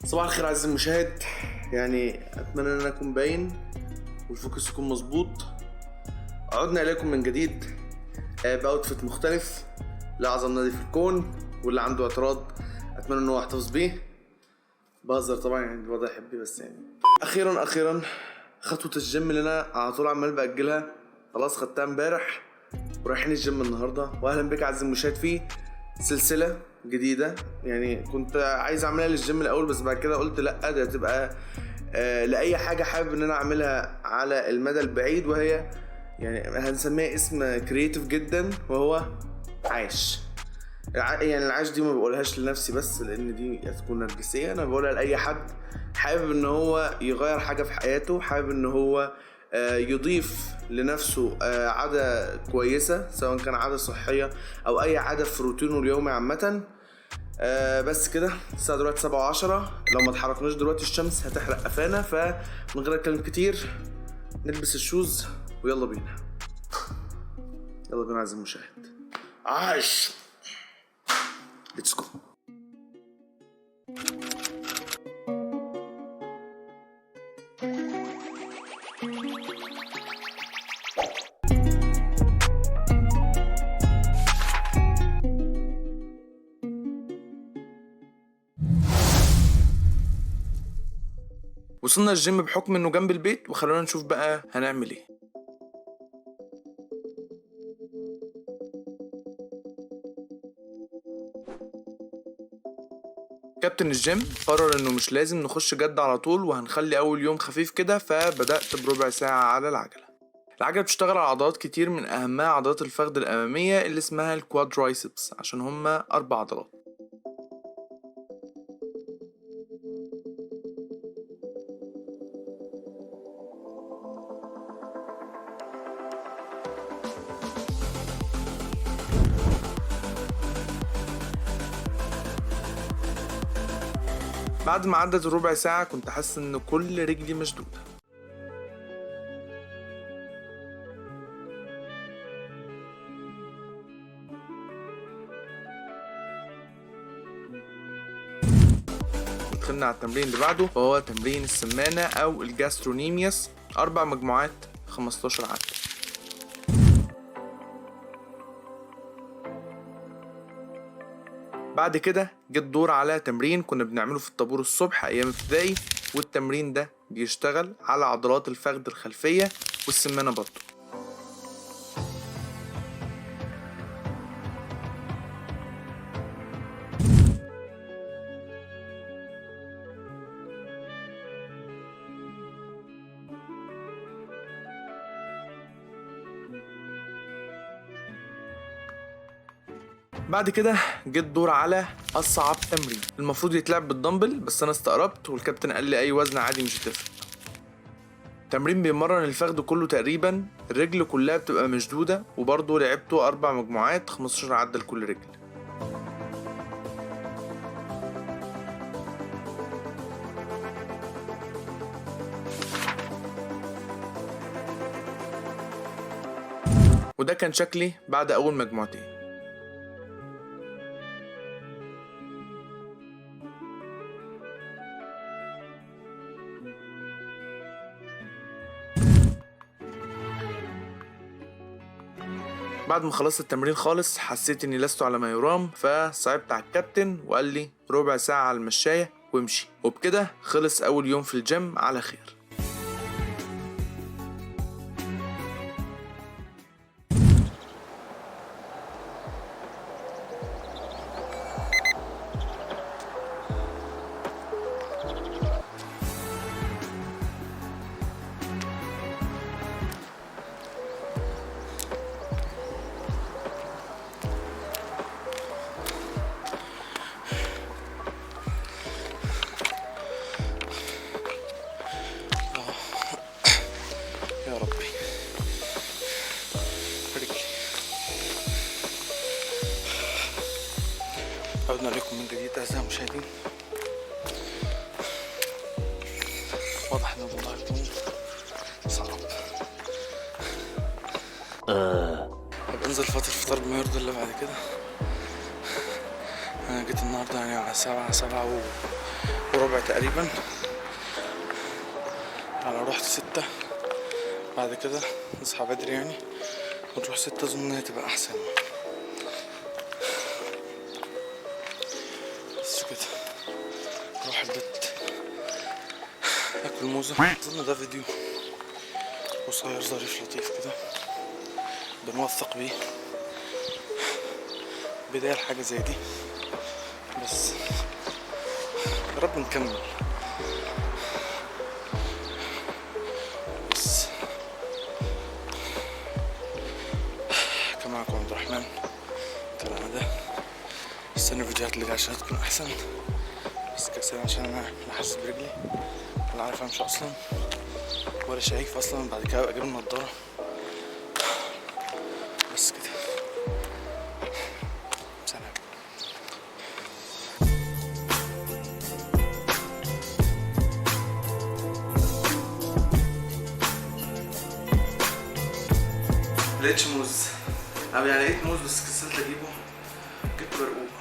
صباح الخير عزيزي المشاهد. يعني اتمنى ان انا اكون باين والفوكس يكون مظبوط. عدنا اليكم من جديد باوتفيت مختلف لاعظم نادي في الكون، واللي عنده اعتراض اتمنى ان هو يحتفظ بيه. بهزر طبعا، يعني الوضع يحبي، بس يعني اخيرا خطوه الجيم اللي انا على طول عمال باجلها خلاص خدتها امبارح ورايحين الجيم النهارده. واهلا بك عزيزي المشاهد في سلسله جديده. يعني كنت عايز اعملها للجيم الاول، بس بعد كده قلت لا، دي هتبقى لاي حاجه حابب ان انا اعملها على المدى البعيد، وهي يعني هنسميها اسم كرييتيف جدا، وهو عاش. يعني العاش دي ما بقولهاش لنفسي بس، لان دي هتكون نرجسيه، انا بقولها لاي حد حابب ان هو يغير حاجه في حياته، حابب ان هو يضيف لنفسه عادة كويسة، سواء كان عادة صحية أو أي عادة في روتينه اليومي عامة. بس كده، الساعة دلوقتي 7:10. لو ما اتحركناش دلوقتي الشمس هتحرق قفانا، فمن غير كلام كتير نلبس الشوز ويلا بينا. يلا بينا عزيزي المشاهد. عاش، ليتس جو. وصلنا الجيم بحكم انه جنب البيت، وخلونا نشوف بقى هنعمل ايه. كابتن الجيم قرر انه مش لازم نخش جد على طول، وهنخلي اول يوم خفيف كده، فبدأت بربع ساعة على العجلة بتشتغل على عضلات كتير، من اهمها عضلات الفخذ الامامية اللي اسمها الكوادرايسبس، عشان هما 4 عضلات. بعد ما عدت الربع ساعة كنت حاسس ان كل رجلي مشدودة. دخلنا على التمرين اللي بعده، وهو تمرين السمانة او الجاسترونيميوس، 4 مجموعات 15 عدة. بعد كده جه الدور على تمرين كنا بنعمله في الطابور الصبح ايام ابتدائي، والتمرين ده بيشتغل على عضلات الفخذ الخلفية والسمانة برضه. بعد كده جه الدور على اصعب تمرين، المفروض يتلعب بالدمبل، بس انا استقربت والكابتن قال لي اي وزن عادي مش هتفرق. تمرين بيمرن الفخذ كله تقريبا، الرجل كلها بتبقى مشدودة، وبرضه لعبته 4 مجموعات 15 عدة لكل رجل. وده كان شكلي بعد اول مجموعتين. بعد ما خلصت التمرين خالص حسيت اني لست على ما يرام، فصعبت على الكابتن وقال لي ربع ساعة على المشاية وامشي. وبكده خلص اول يوم في الجيم على خير. يا ربي، رجلي. عدنا لكم من جديد أعزائي المشاهدين. واضح ان الموضوع هيكون صعب. هبقى انزل فترة فطار بما يرضي الله بعد كده. انا جيت النهارده يعني على 7 وربع تقريبا، انا رحت 6. بعد كده نصحى بدري يعني ونروح 6، اظن انها تبقى احسن. بس كده نروح البيت اكل موزة. اظن ده فيديو قصير ظريف لطيف كده بنوثق بيه بداية لحاجة زي دي، بس يا رب نكمل. بس كان معكم عبد الرحمن كالعادة. استنوا الفيديوهات اللي جاية عشان تكون احسن. بس كسر عشان انا حاسس برجلي ولا عارف امشي اصلا ولا شايف اصلا. بعد كده ابقى اجيب النضارة. بس كده سلام. ملقتش موز، او يعني لقيت موز بس كسلت اجيبه، جبت برقوق.